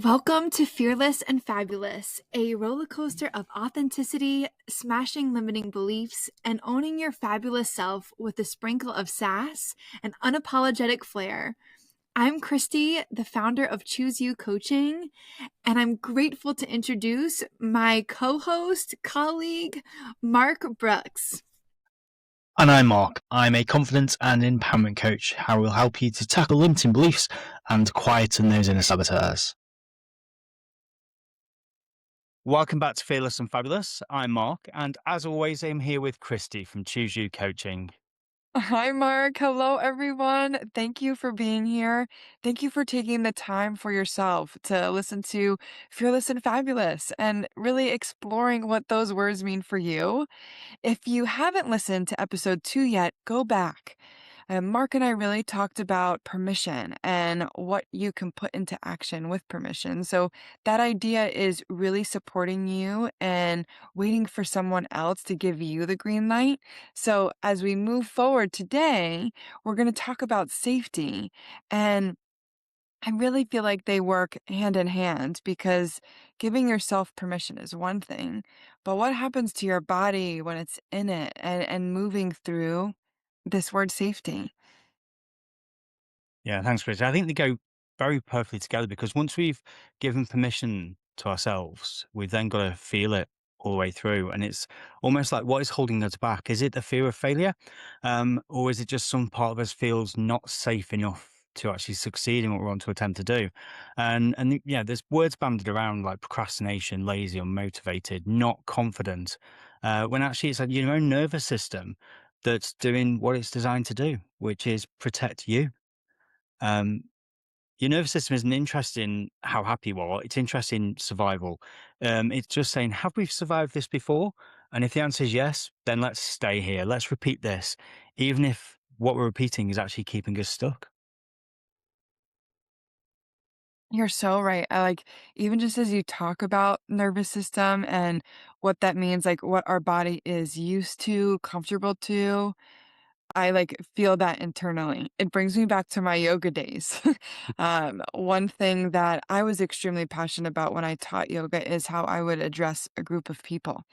Welcome to Fearless and Fabulous, a roller coaster of authenticity, smashing limiting beliefs, and owning your fabulous self with a sprinkle of sass and unapologetic flair. I'm Christie, the founder of Choose You Coaching, and I'm grateful to introduce my co host, colleague, Mark Brooks. And I'm Mark. I'm a confidence and empowerment coach who will help you to tackle limiting beliefs and quieten those inner saboteurs. Welcome back to Fearless and Fabulous. I'm Mark, and as always, I'm here with Christy from Choose You Coaching. Hi, Mark. Hello, everyone. Thank you for being here. Thank you for taking the time for yourself to listen to Fearless and Fabulous and really exploring what those words mean for you. If you haven't listened to episode 2 yet, go back. Mark and I really talked about permission and what you can put into action with permission. So, that idea is really supporting you and waiting for someone else to give you the green light. So, as we move forward today, we're going to talk about safety. And I really feel like they work hand in hand because giving yourself permission is one thing, but what happens to your body when it's in it and moving through this word safety? Yeah, thanks, Chris. I think they go very perfectly together because once we've given permission to ourselves, we've then got to feel it all the way through. And it's almost like what is holding us back? Is it the fear of failure? Or is it just some part of us feels not safe enough to actually succeed in what we want to attempt to do? And yeah, there's words banded around like procrastination, lazy, unmotivated, not confident. When actually it's like your own nervous system that's doing what it's designed to do, which is protect you. um, your nervous system isn't interested in how happy you are. It's interested in survival. It's just saying, have we survived this before? And if the answer is yes, then let's stay here. Let's repeat this, even if what we're repeating is actually keeping us stuck. You're so right. I like even just as you talk about nervous system and what that means, like what our body is used to, comfortable to, I like feel that internally. It brings me back to my yoga days. One thing that I was extremely passionate about when I taught yoga is how I would address a group of people.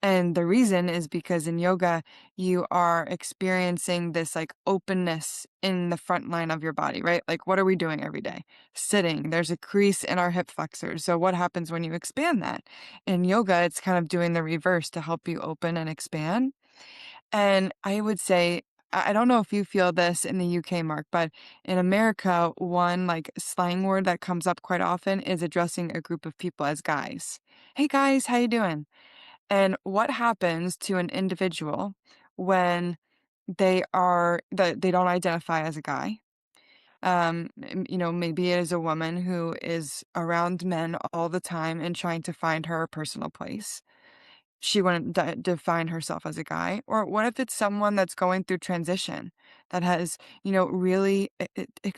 And the reason is because in yoga, you are experiencing this like openness in the front line of your body, right? Like, what are we doing every day? Sitting. There's a crease in our hip flexors. So, what happens when you expand that? In yoga, it's kind of doing the reverse to help you open and expand. And I would say, I don't know if you feel this in the UK, Mark, but in America, one like slang word that comes up quite often is addressing a group of people as guys. Hey guys, how you doing? And what happens to an individual when that they don't identify as a guy? Maybe it is a woman who is around men all the time and trying to find her personal place. She wouldn't define herself as a guy. Or what if it's someone that's going through transition that has, really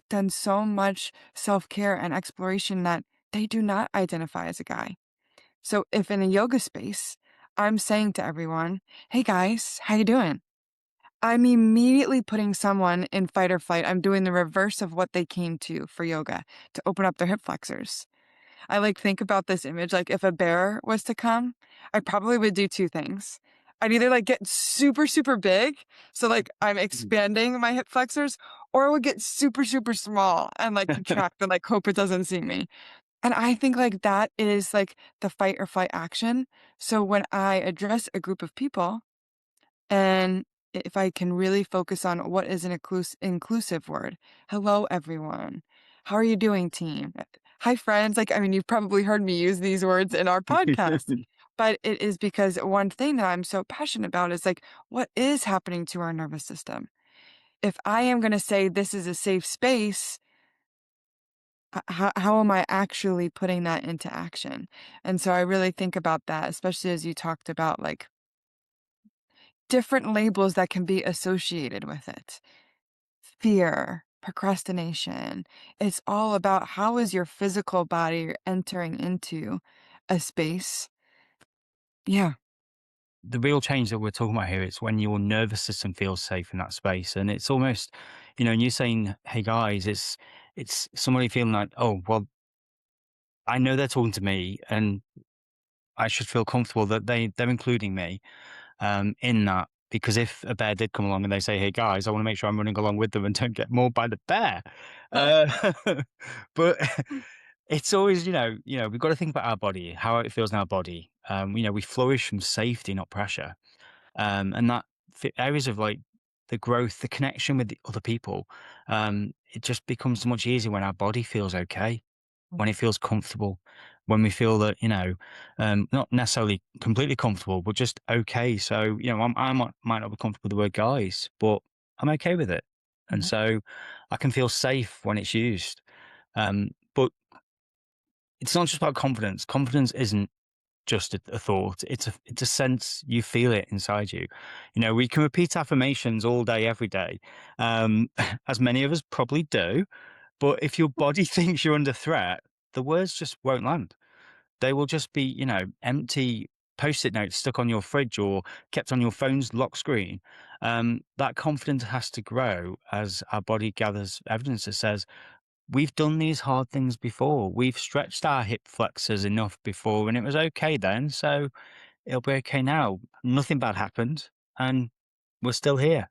done so much self care and exploration that they do not identify as a guy. So if in a yoga space, I'm saying to everyone, "Hey guys, how you doing?" I'm immediately putting someone in fight or flight. I'm doing the reverse of what they came to for yoga, to open up their hip flexors. I like think about this image, like if a bear was to come, I probably would do two things. I'd either like get super, super big, so like I'm expanding my hip flexors, or I would get super, super small and like contract and like hope it doesn't see me. And I think like that is like the fight or flight action. So when I address a group of people and if I can really focus on what is an inclusive word, hello, everyone. How are you doing, team? Hi, friends. Like, I mean, you've probably heard me use these words in our podcast, but it is because one thing that I'm so passionate about is like, what is happening to our nervous system? If I am going to say this is a safe space, how am I actually putting that into action? And so I really think about that, especially as you talked about like different labels that can be associated with it. Fear, procrastination. It's all about how is your physical body entering into a space. Yeah. The real change that we're talking about here is when your nervous system feels safe in that space. And it's almost, and you're saying, hey guys, it's somebody feeling like, oh, well, I know they're talking to me, and I should feel comfortable that they're including me in that. Because if a bear did come along and they say, "Hey guys, I want to make sure I'm running along with them and don't get mauled by the bear," uh, but it's always, we've got to think about our body, how it feels in our body. We flourish from safety, not pressure. And that areas of like the growth, the connection with the other people, it just becomes so much easier when our body feels okay, when it feels comfortable, when we feel that, not necessarily completely comfortable, but just okay. So, might not be comfortable with the word guys, but I'm okay with it. And Mhm. so I can feel safe when it's used. But it's not just about confidence. Confidence isn't just a thought. It's a sense. You feel it inside you. We can repeat affirmations all day, every day, as many of us probably do. But if your body thinks you're under threat, the words just won't land. They will just be, empty post-it notes stuck on your fridge or kept on your phone's lock screen. That confidence has to grow as our body gathers evidence that says, we've done these hard things before. We've stretched our hip flexors enough before and it was okay then. So it'll be okay now. Nothing bad happened and we're still here.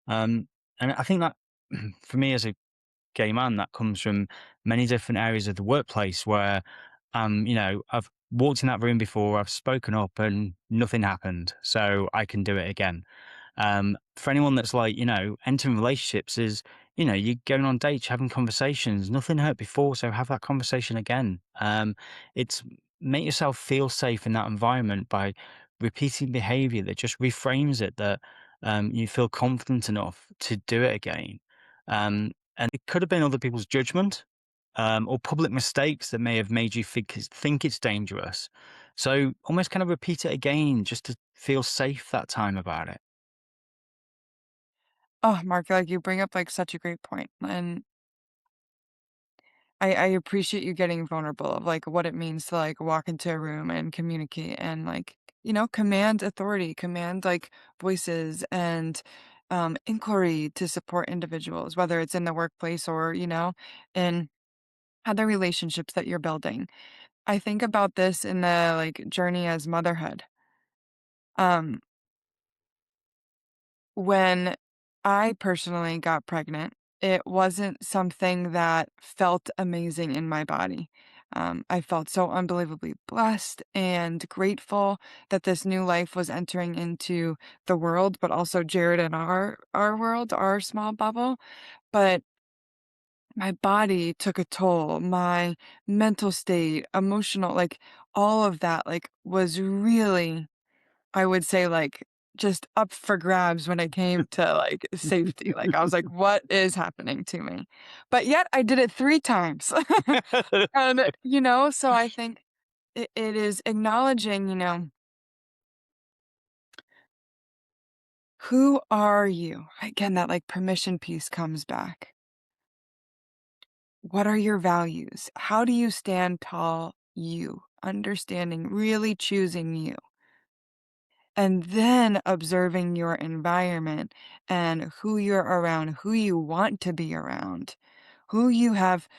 And I think that for me as a gay man, that comes from many different areas of the workplace where, I've walked in that room before, I've spoken up and nothing happened. So I can do it again. For anyone that's like, entering relationships is, you're going on dates, having conversations, nothing hurt before. So have that conversation again. It's make yourself feel safe in that environment by repeating behavior that just reframes it, that you feel confident enough to do it again. And it could have been other people's judgment or public mistakes that may have made you think it's dangerous. So almost kind of repeat it again just to feel safe that time about it. Oh, Mark, like, you bring up, like, such a great point, and I appreciate you getting vulnerable of, like, what it means to, like, walk into a room and communicate and, like, command authority, command, like, voices and, inquiry to support individuals, whether it's in the workplace or, in other relationships that you're building. I think about this in the, like, journey as motherhood. Um, when I personally got pregnant, it wasn't something that felt amazing in my body. I felt so unbelievably blessed and grateful that this new life was entering into the world, but also Jared and our world, our small bubble. But my body took a toll. My mental state, emotional, like all of that, like was really, I would say, like, just up for grabs when it came to, like, safety, like, I was like, "What is happening to me?" But yet I did it 3 times. And, so I think it is acknowledging, who are you? Again, that, like, permission piece comes back. What are your values? How do you stand tall you? Understanding, really choosing you. And then observing your environment and who you're around, who you want to be around, who you have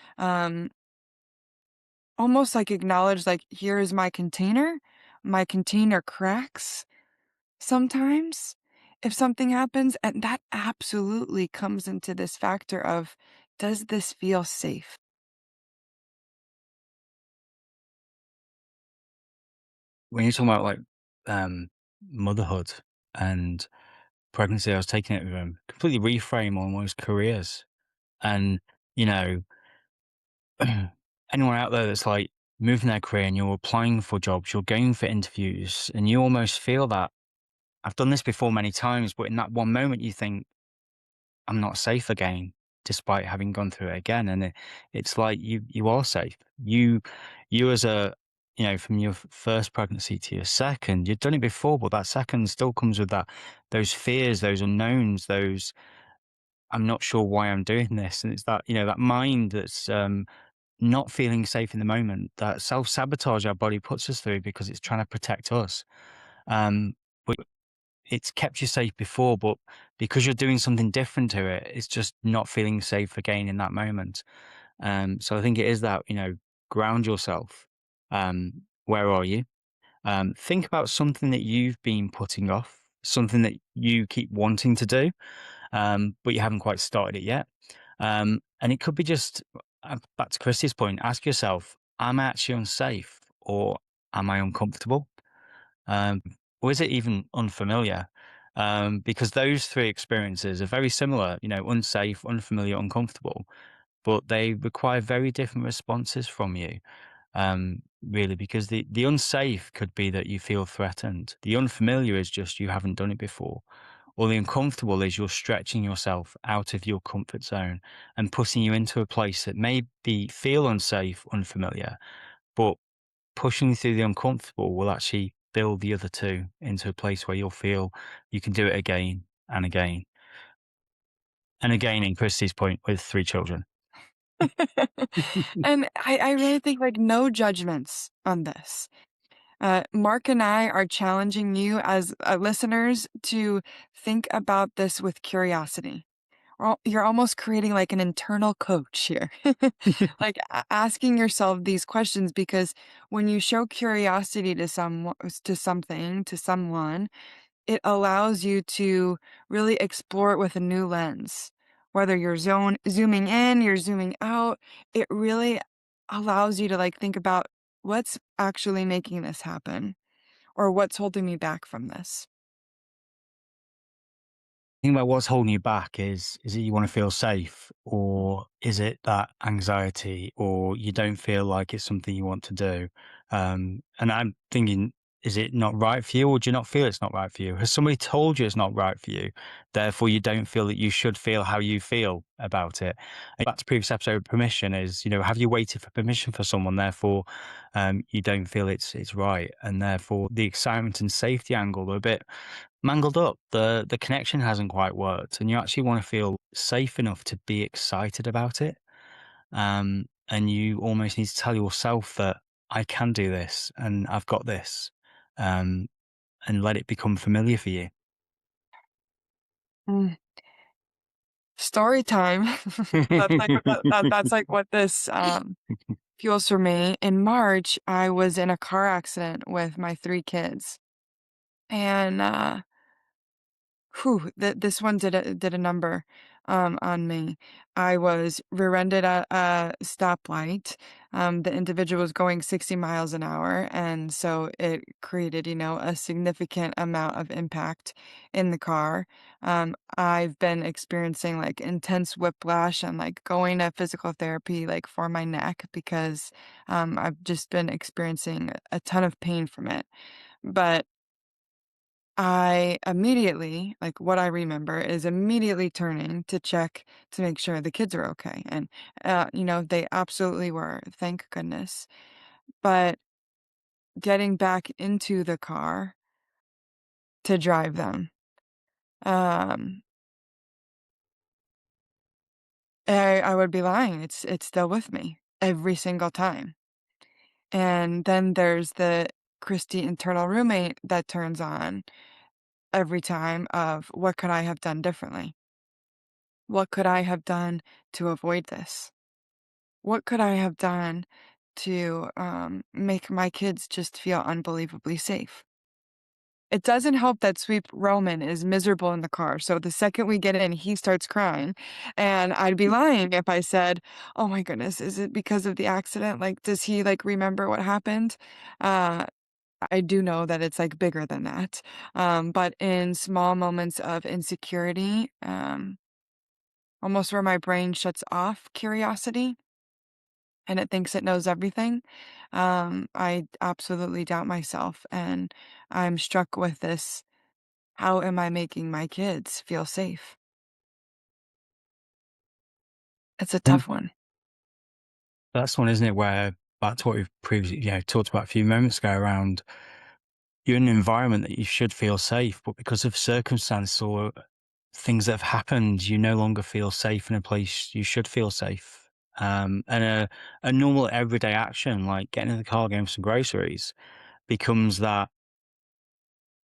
almost like acknowledge, like, here is my container. My container cracks sometimes if something happens. And that absolutely comes into this factor of, does this feel safe? When you're talking about like motherhood and pregnancy, I was taking it with completely reframe almost careers. And, you know, anyone out there that's like moving their career and you're applying for jobs, you're going for interviews, and you almost feel that I've done this before many times, but in that one moment you think, I'm not safe again, despite having gone through it again. And it's like you are safe. You as a from your first pregnancy to your second, you've done it before, but that second still comes with those fears, those unknowns, those I'm not sure why I'm doing this. And it's that, that mind that's not feeling safe in the moment, that self sabotage our body puts us through because it's trying to protect us. But it's kept you safe before, but because you're doing something different to it, it's just not feeling safe again in that moment. So I think it is that, ground yourself. Where are you? Think about something that you've been putting off, something that you keep wanting to do, but you haven't quite started it yet. And it could be just back to Christie's point. Ask yourself, am I actually unsafe, or am I uncomfortable? Um, or is it even unfamiliar? Because those three experiences are very similar, unsafe, unfamiliar, uncomfortable, but they require very different responses from you. Really, because the unsafe could be that you feel threatened. The unfamiliar is just you haven't done it before. Or the uncomfortable is you're stretching yourself out of your comfort zone and putting you into a place that may feel unsafe, unfamiliar, but pushing through the uncomfortable will actually build the other two into a place where you'll feel you can do it again and again and again, in Christie's point, with three children. And I really think, like, no judgments on this. Mark and I are challenging you as listeners to think about this with curiosity. You're almost creating like an internal coach here, like asking yourself these questions because when you show curiosity to someone, it allows you to really explore it with a new lens. Whether you're zooming in, you're zooming out, it really allows you to like think about what's actually making this happen or what's holding me back from this. Think about what's holding you back. Is it you want to feel safe, or is it that anxiety, or you don't feel like it's something you want to do? And I'm thinking, is it not right for you, or do you not feel it's not right for you? Has somebody told you it's not right for you? Therefore, you don't feel that you should feel how you feel about it. And back to previous episode, permission is, have you waited for permission for someone? Therefore, you don't feel it's right, and therefore the excitement and safety angle are a bit mangled up. The connection hasn't quite worked, and you actually want to feel safe enough to be excited about it. And you almost need to tell yourself that I can do this and I've got this, um, and let it become familiar for you. Mm. Story time. That's like what this fuels for me. In March, I was in a car accident with my 3 kids, and, this one did a number, on me. I was rear-ended at a stoplight. The individual was going 60 miles an hour, and so it created, a significant amount of impact in the car. I've been experiencing, like, intense whiplash and, like, going to physical therapy, like, for my neck because, I've just been experiencing a ton of pain from it. But I immediately like, what I remember is immediately turning to check to make sure the kids are okay, and, they absolutely were, thank goodness. But getting back into the car to drive them, um, I would be lying, it's still with me every single time. And then there's the Christie internal roommate that turns on every time of, "What could I have done differently? What could I have done to avoid this?" What could I have done to, make my kids just feel unbelievably safe? It doesn't help that Sweep Roman is miserable in the car, so the second we get in, he starts crying, and I'd be lying if I said, "Oh my goodness, is it because of the accident? Like, does he, like, remember what happened?" Uh, I do know that it's, like, bigger than that, but in small moments of insecurity, almost where my brain shuts off curiosity and it thinks it knows everything, I absolutely doubt myself. And I'm struck with this. How am I making my kids feel safe? It's a And tough one. that's one, isn't it? Where back to what we've previously, talked about a few moments ago around you're in an environment that you should feel safe, but because of circumstance or things that have happened, you no longer feel safe in a place you should feel safe. And a normal everyday action like getting in the car, getting some groceries becomes that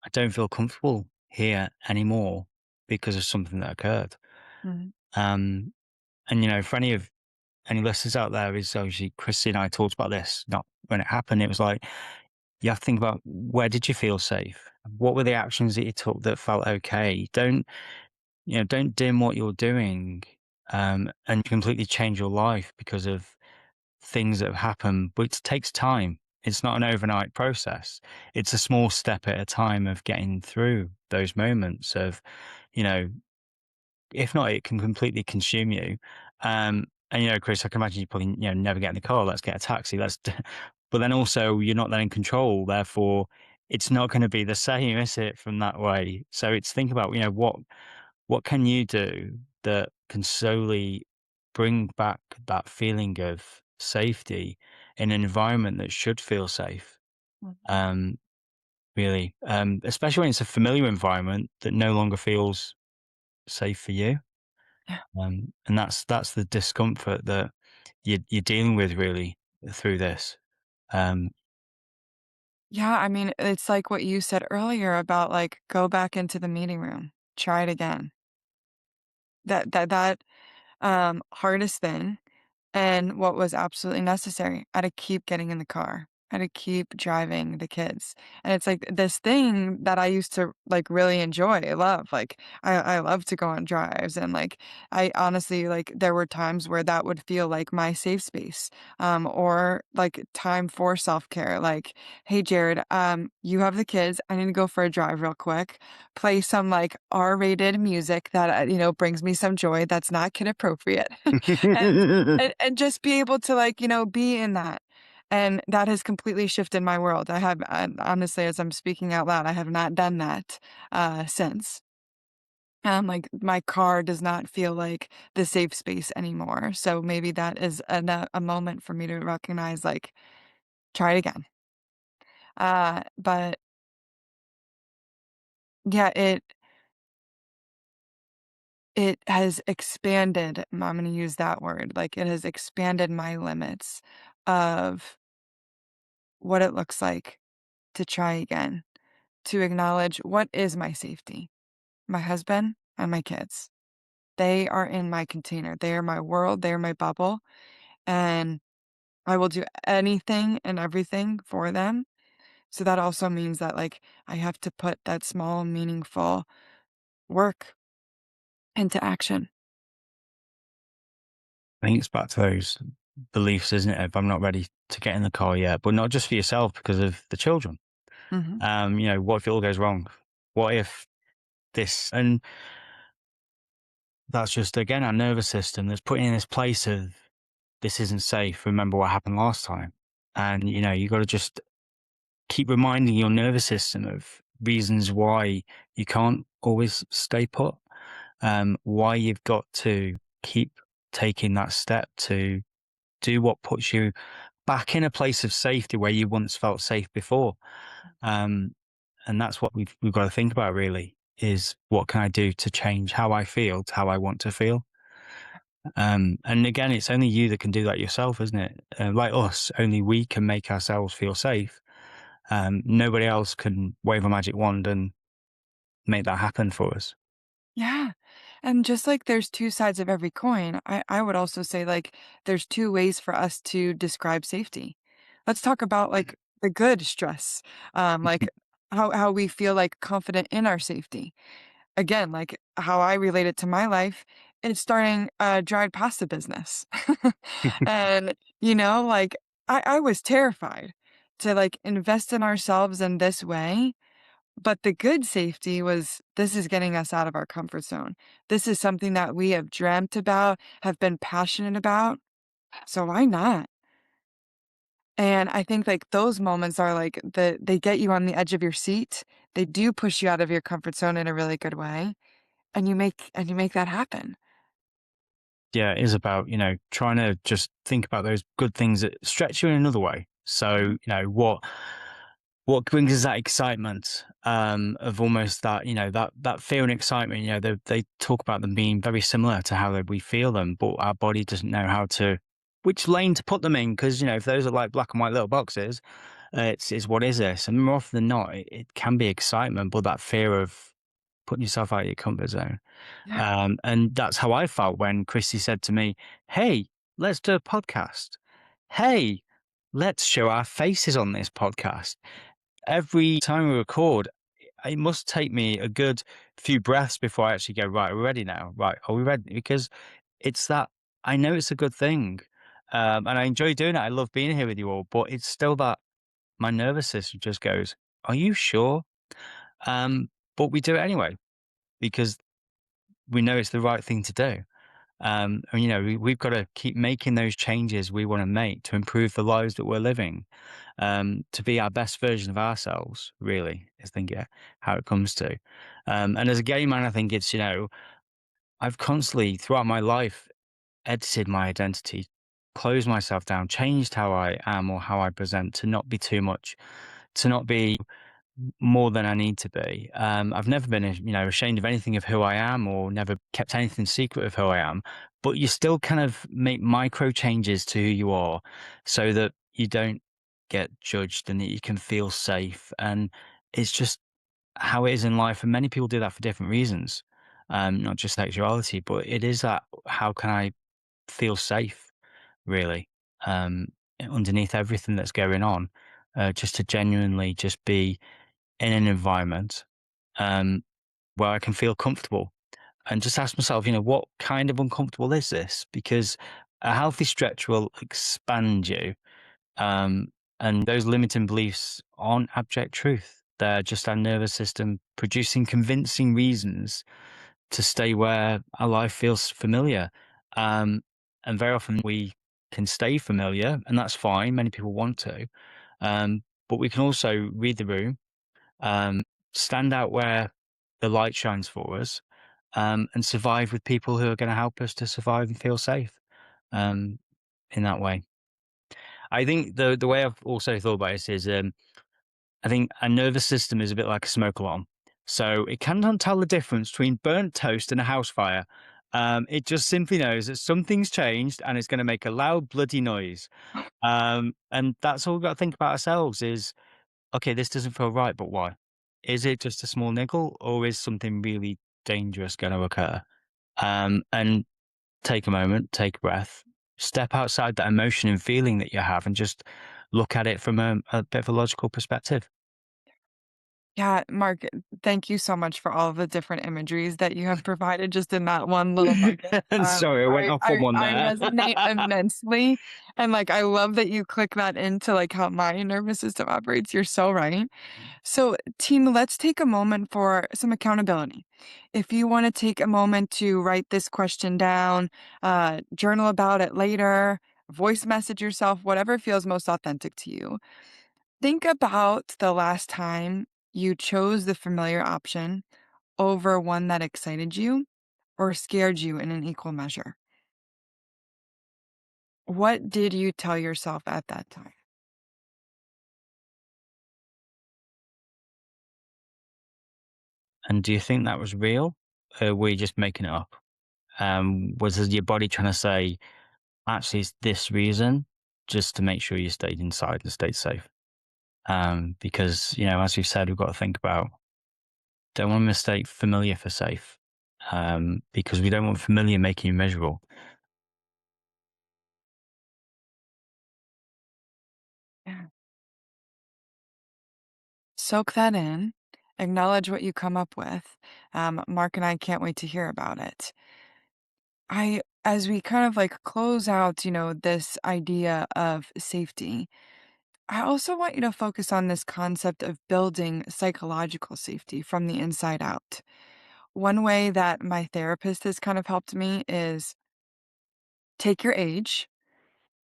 I don't feel comfortable here anymore because of something that occurred. Mhm. Um, and for any of any listeners out there, is obviously Christie and I talked about this, not when it happened. It was like, you have to think about, where did you feel safe? What were the actions that you took that felt okay? Don't dim what you're doing, and completely change your life because of things that have happened. But it takes time. It's not an overnight process. It's a small step at a time of getting through those moments of, you know, if not, it can completely consume you. And Chris, I can imagine you probably, never get in the car. Let's get a taxi. But then also you're not then in control. Therefore, it's not going to be the same, is it, from that way? So it's think about, what can you do that can slowly bring back that feeling of safety in an environment that should feel safe. Mhm. Um, really, especially when it's a familiar environment that no longer feels safe for you. Yeah. And that's the discomfort that you're dealing with really through this. Um, Yeah, I mean, it's like what you said earlier about, like, go back into the meeting room, try it again. That hardest thing and what was absolutely necessary. I had to keep getting in the car. I had to keep driving the kids. And it's like this thing that I used to like really enjoy. I love. Like I love to go on drives and like I honestly like there were times where that would feel like my safe space. Or like time for self-care. Like, hey Jared, you have the kids. I need to go for a drive real quick. Play some like R-rated music that brings me some joy that's not kid appropriate. and and just be able to, like, be in that. And that has completely shifted my world. I have honestly, as I'm speaking out loud, I have not done that, since. Like, my car does not feel like the safe space anymore. So maybe that is a moment for me to recognize, like, try it again. But yeah, it has expanded, I'm gonna use that word, like, it has expanded my limits of what it looks like to try again, to acknowledge what is my safety? My husband and my kids. They are in my container. They are my world. They are my bubble. And I will do anything and everything for them. So that also means that, like, I have to put that small, meaningful work into action. I think it's back to those beliefs, isn't it? If I'm not ready to get in the car yet, but not just for yourself, because of the children. Hmm. What if it all goes wrong? What if this? And that's just, again, our nervous system that's putting in this place of, this isn't safe. Remember what happened last time. And, you got to just keep reminding your nervous system of reasons why you can't always stay put, why you've got to keep taking that step to do what puts you back in a place of safety where you once felt safe before. Um, and that's what we've got to think about really, is what can I do to change how I feel to how I want to feel? And again, it's only you that can do that yourself, isn't it? Like us, only we can make ourselves feel safe. Nobody else can wave a magic wand and make that happen for us. Yeah. And just like there's two sides of every coin, I would also say like there's two ways for us to describe safety. Let's talk about like the good stress, like how we feel like confident in our safety. Again, like how I relate it to my life, it's starting a dried pasta business. And, like I was terrified to like invest in ourselves in this way, but the good safety was this is getting us out of our comfort zone. This is something that we have dreamt about, have been passionate about. So why not? And I think like those moments are like they get you on the edge of your seat. They do push you out of your comfort zone in a really good way. And you make that happen. Yeah, it is about, trying to just think about those good things that stretch you in another way. So, Mhm. what brings us that excitement, of almost that, that fear and excitement, they talk about them being very similar to how we feel them, but our body doesn't know which lane to put them in. Because, if those are like black and white little boxes, it's what is this? And more often than not, it can be excitement, but that fear of putting yourself out of your comfort zone. Yeah. And that's how I felt when Christy said to me, "Hey, let's do a podcast. Hey, let's show our faces on this podcast. Every time we record, it must take me a good few breaths before I actually go, right, we're ready now. Right, are we ready? Because it's that I know it's a good thing. And I enjoy doing it. I love being here with you all, but it's still that my nervous system just goes, are you sure? But we do it anyway because we know it's the right thing to do. And we've got to keep making those changes we want to make to improve the lives that we're living, to be our best version of ourselves. Really, I think how it comes to. And as a gay man, I think it's I've constantly throughout my life edited my identity, closed myself down, changed how I am or how I present to not be too much, to not be more than I need to be. I've never been, ashamed of anything of who I am or never kept anything secret of who I am. But you still kind of make micro changes to who you are so that you don't get judged and that you can feel safe. And it's just how it is in life. And many people do that for different reasons, not just sexuality, but it is that how can I feel safe, really, um, underneath everything that's going on, just to genuinely just be in an environment um, where I can feel comfortable and just ask myself, what kind of uncomfortable is this? Because a healthy stretch will expand you. Um, and those limiting beliefs aren't abject truth. They're just our nervous system producing convincing reasons to stay where our life feels familiar. Um, and very often we can stay familiar, and that's fine. Many people want to. But we can also read the room, um, stand out where the light shines for us, and survive with people who are going to help us to survive and feel safe um, in that way. I think the way I've also thought about it is I think a nervous system is a bit like a smoke alarm. So it cannot tell the difference between burnt toast and a house fire. It just simply knows that something's changed and it's going to make a loud, bloody noise. And that's all we've got to think about ourselves is okay, this doesn't feel right, but why? Is it just a small niggle or is something really dangerous going to occur? And take a moment, take a breath, step outside that emotion and feeling that you have and just look at it from a bit of a logical perspective. Yeah, Mark, thank you so much for all of the different imageries that you have provided just in that one little nugget. And sorry, I went off on one I there. resonate immensely. And like, I love that you click that into like how my nervous system operates. You're so right. So, team, let's take a moment for some accountability. If you want to take a moment to write this question down, journal about it later, voice message yourself, whatever feels most authentic to you. Think about the last time you chose the familiar option over one that excited you or scared you in an equal measure. What did you tell yourself at that time? And do you think that was real? Or were you just making it up? Was your body trying to say, actually, it's this reason, just to make sure you stayed inside and stayed safe? Because, as we've said, we've got to think about, don't want to mistake familiar for safe, because we don't want familiar making you miserable. Yeah. Soak that in, acknowledge what you come up with. Mark and I can't wait to hear about it. As we kind of like close out, this idea of safety, I also want you to focus on this concept of building psychological safety from the inside out. One way that my therapist has kind of helped me is take your age.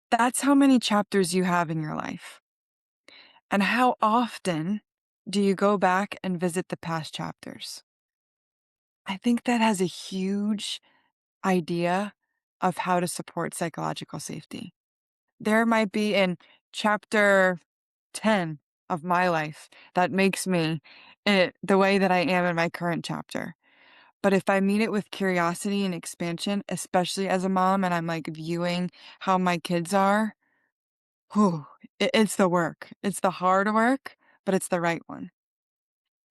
That's how many chapters you have in your life. And how often do you go back and visit the past chapters? I think that has a huge idea of how to support psychological safety. There might be in chapter 10 of my life that makes me the way that I am in my current chapter. But if I meet it with curiosity and expansion, especially as a mom, and I'm like viewing how my kids are, whew, it's the work. It's the hard work, but it's the right one.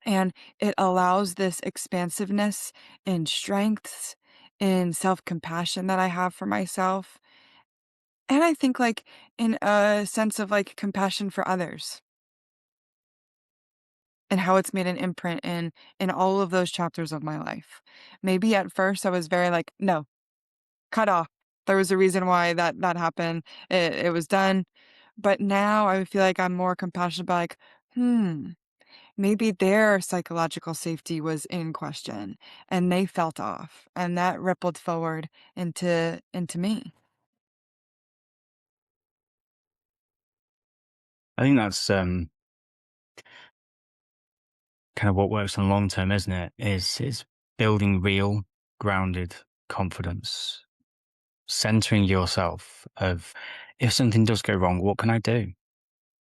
And it allows this expansiveness and strengths and self compassion that I have for myself. And I think, like, in a sense of, like, compassion for others and how it's made an imprint in all of those chapters of my life. Maybe at first I was very like, "No, cut off." There was a reason why that happened. It was done. But now I feel like I'm more compassionate about like, "Hmm, maybe their psychological safety was in question and they felt off." And that rippled forward into me. I think that's kind of what works on long term, isn't it? Is building real, grounded confidence, centering yourself of if something does go wrong, what can I do?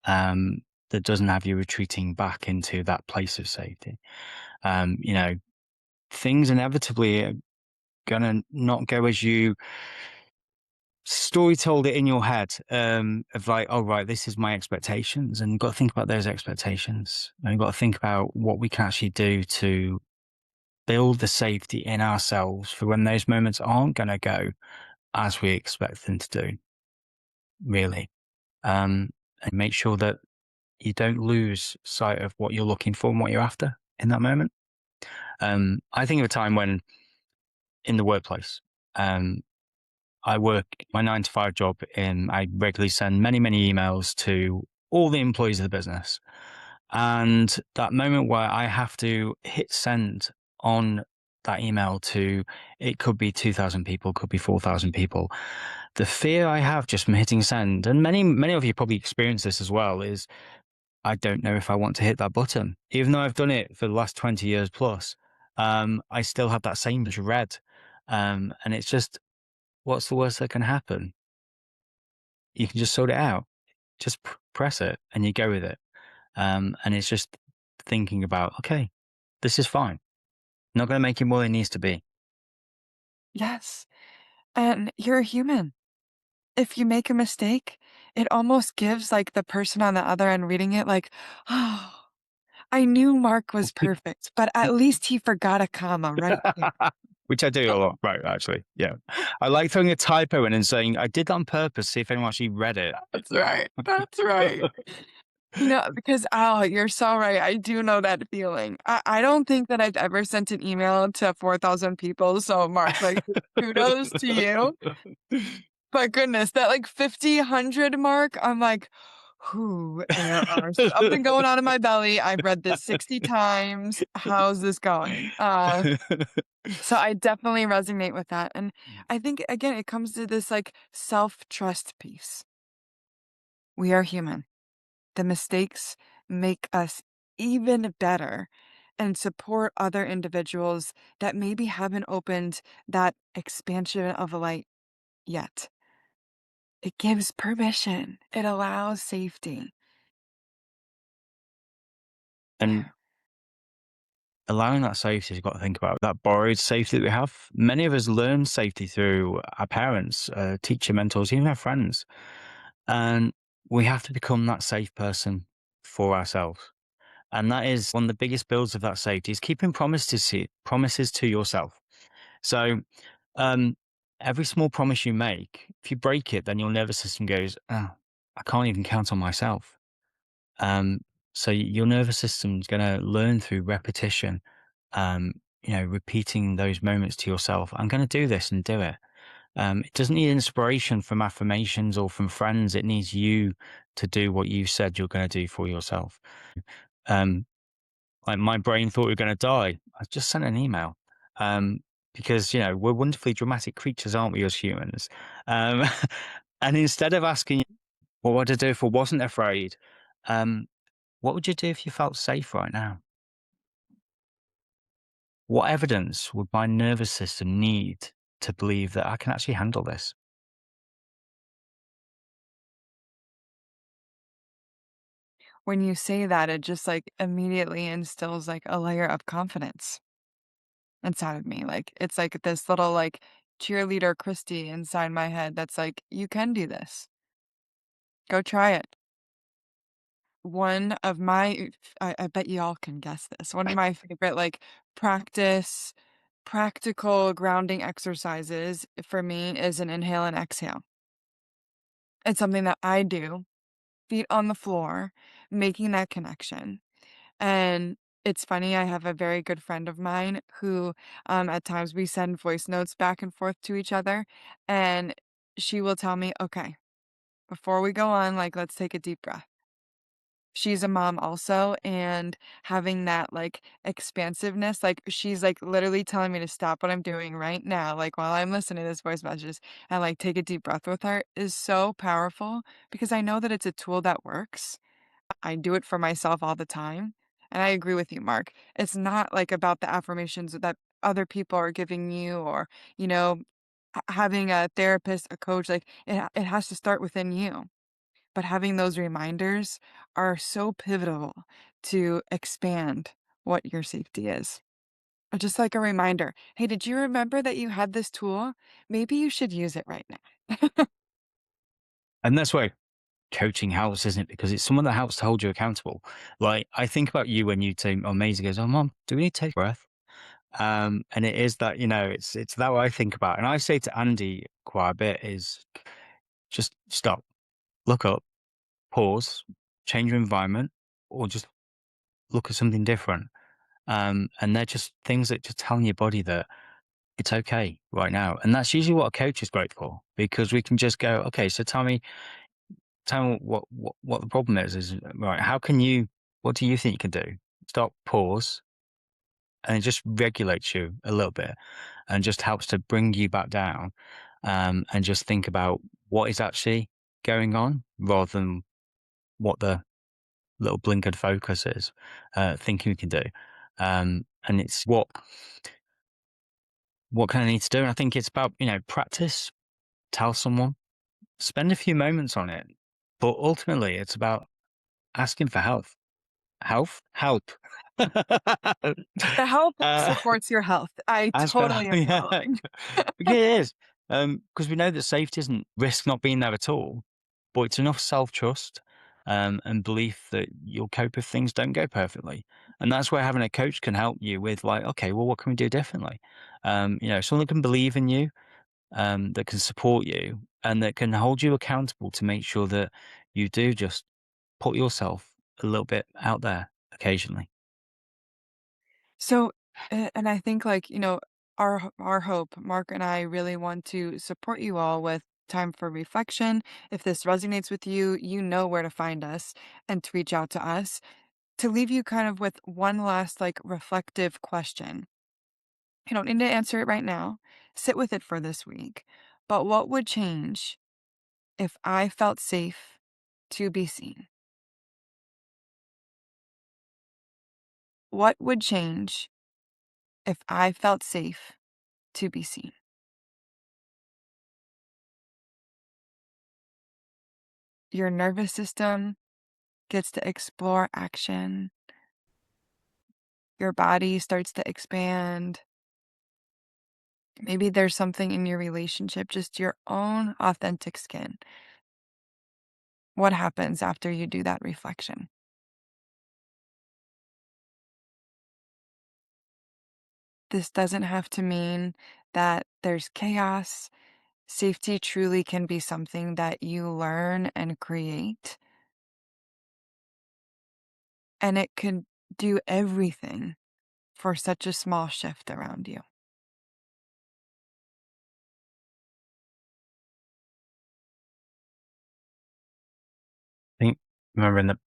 That doesn't have you retreating back into that place of safety. You know, things inevitably are gonna not go as you story told it in your head, of like, oh right, this is my expectations, and you've got to think about those expectations, and you've got to think about what we can actually do to build the safety in ourselves for when those moments aren't going to go as we expect them to do, really. And make sure that you don't lose sight of what you're looking for and what you're after in that moment. I think of a time when in the workplace, um, I work my 9 to 5 job and I regularly send many, many emails to all the employees of the business. And that moment where I have to hit send on that email to, it could be 2,000 people, could be 4,000 people. The fear I have just from hitting send, and many of you probably experience this as well, is I don't know if I want to hit that button. Even though I've done it for the last 20 years plus, I still have that same dread. And it's just, what's the worst that can happen? You can just sort it out. Just press it and you go with it. And it's just thinking about, okay, this is fine. Not going to make it more than it needs to be. Yes. And you're a human. If you make a mistake, it almost gives like the person on the other end reading it like, oh, I knew Mark was perfect, but at least he forgot a comma right here. Which I do a lot, right? Actually, yeah. I like throwing a typo in and saying I did that on purpose. See if anyone actually read it. That's right. That's right. You know, because oh, you're so right. I do know that feeling. I don't think that I've ever sent an email to 4,000 people. So, Mark, like, kudos to you. But goodness, that like 50, 100 mark, I'm like, "Whew, there are something going on in my belly. I've read this 60 times. How's this going?" So I definitely resonate with that, and I think, again, it comes to this, like, self-trust piece. We are human. The mistakes make us even better and support other individuals that maybe haven't opened that expansion of light yet. It gives permission. It allows safety. And allowing that safety, you've got to think about that borrowed safety that we have. Many of us learn safety through our parents, teacher mentors, even our friends. And we have to become that safe person for ourselves. And that is one of the biggest builds of that safety is keeping promises to yourself. So um, every small promise you make, if you break it, then your nervous system goes, oh, I can't even count on myself. Um, so your nervous system's going to learn through repetition, um, repeating those moments to yourself. I'm going to do this and do it. It doesn't need inspiration from affirmations or from friends. It needs you to do what you said you're going to do for yourself. Um, like my brain thought we were going to die. I just sent an email. Um, because, we're wonderfully dramatic creatures, aren't we, as humans? Um, and instead of asking, what would I do if I wasn't afraid? Um, what would you do if you felt safe right now? What evidence would my nervous system need to believe that I can actually handle this? When you say that, it just like immediately instills like a layer of confidence inside of me. Like it's like this little like cheerleader Christie inside my head that's like, you can do this. Go try it. One of my I bet y'all can guess this. One of my favorite, like, practical grounding exercises for me is an inhale and exhale. It's something that I do, feet on the floor, making that connection. And it's funny, I have a very good friend of mine who, at times we send voice notes back and forth to each other, and she will tell me, "Okay, before we go on, like, let's take a deep breath." She's a mom also, and having that, like, expansiveness, like, she's, like, literally telling me to stop what I'm doing right now, like, while I'm listening to this voice messages and, like, take a deep breath with her is so powerful because I know that it's a tool that works. I do it for myself all the time, and I agree with you, Mark. It's not, like, about the affirmations that other people are giving you or, you know, having a therapist, a coach, like, it has to start within you. But having those reminders are so pivotal to expand what your safety is. Just like a reminder, "Hey, did you remember that you had this tool? Maybe you should use it right now." And that's where coaching helps, isn't it? Because it's someone that helps to hold you accountable. Like, I think about you when you say, oh, Maisie goes, oh, Mom, do we need to take a breath? And it is that, it's that what I think about. And I say to Andy quite a bit is just stop, look up, pause, change your environment, or just look at something different. And they're just things that just telling your body that it's okay right now. And that's usually what a coach is great for, because we can just go, okay, so tell me what the problem is right. What do you think you can do? Stop, pause, and it just regulates you a little bit and just helps to bring you back down. And just think about what is actually going on rather than what the little blinkered focus is, thinking we can do. And it's what kind of need to do. And I think it's about, practice, tell someone, spend a few moments on it. But ultimately it's about asking for help. Help. The help uh, supports your health. I as for totally am yeah, following. yeah, it is. Because we know that safety isn't risk not being there at all, but it's enough self-trust, and belief that you'll cope if things don't go perfectly. And that's where having a coach can help you with, like, okay, well, what can we do differently? Someone that can believe in you, that can support you, and that can hold you accountable to make sure that you do just put yourself a little bit out there occasionally. So, and I think like, our hope, Mark and I really want to support you all with time for reflection. If this resonates with you, you know where to find us and to reach out to us. To leave you kind of with one last like reflective question. You don't need to answer it right now. Sit with it for this week. But what would change if I felt safe to be seen? What would change if I felt safe to be seen? Your nervous system gets to explore action. Your body starts to expand. Maybe there's something in your relationship, just your own authentic skin. What happens after you do that reflection? This doesn't have to mean that there's chaos. Safety truly can be something that you learn and create, and it can do everything for such a small shift around you. I think remembering that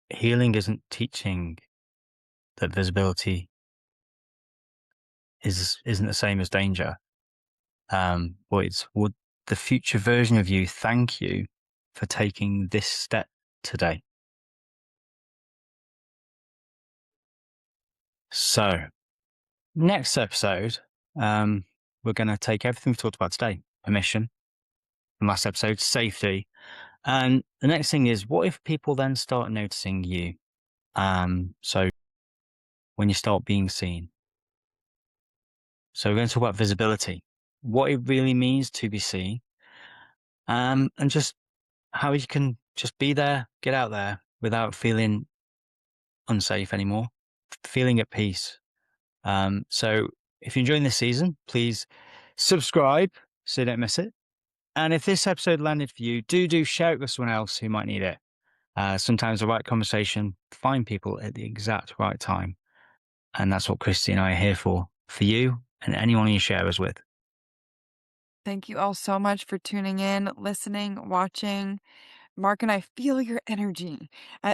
healing isn't teaching that visibility isn't the same as danger. But it's would the future version of you thank you for taking this step today. So next episode, we're going to take everything we've talked about today: permission, from last episode, safety, and the next thing is, what if people then start noticing you? So when you start being seen. So we're going to talk about visibility, what it really means to be seen, and just how you can just be there, get out there without feeling unsafe anymore, feeling at peace. So if you're enjoying this season, please subscribe so you don't miss it. And if this episode landed for you, do share it with someone else who might need it. Sometimes the right conversation find people at the exact right time. And that's what Christy and I are here for you and anyone you share us with. Thank you all so much for tuning in, listening, watching. Mark and I feel your energy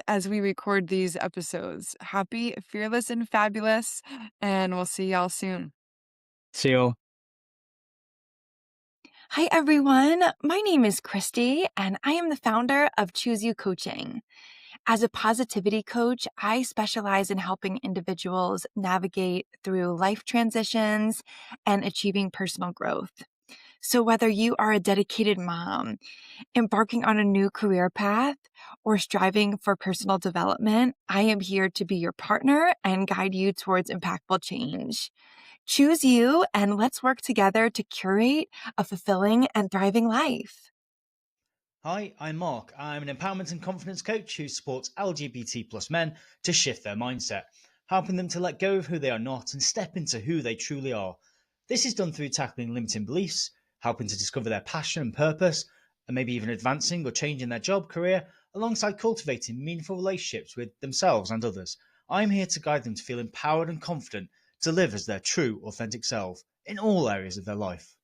as we record these episodes. Happy, fearless, and fabulous. And we'll see y'all soon. See you all. Hi, everyone. My name is Christie, and I am the founder of Choose You Coaching. As a positivity coach, I specialize in helping individuals navigate through life transitions and achieving personal growth. So whether you are a dedicated mom, embarking on a new career path, or striving for personal development, I am here to be your partner and guide you towards impactful change. Choose you, and let's work together to curate a fulfilling and thriving life. Hi, I'm Mark. I'm an empowerment and confidence coach who supports LGBT plus men to shift their mindset, helping them to let go of who they are not and step into who they truly are. This is done through tackling limiting beliefs, helping to discover their passion and purpose, and maybe even advancing or changing their job career, alongside cultivating meaningful relationships with themselves and others. I'm here to guide them to feel empowered and confident to live as their true, authentic self in all areas of their life.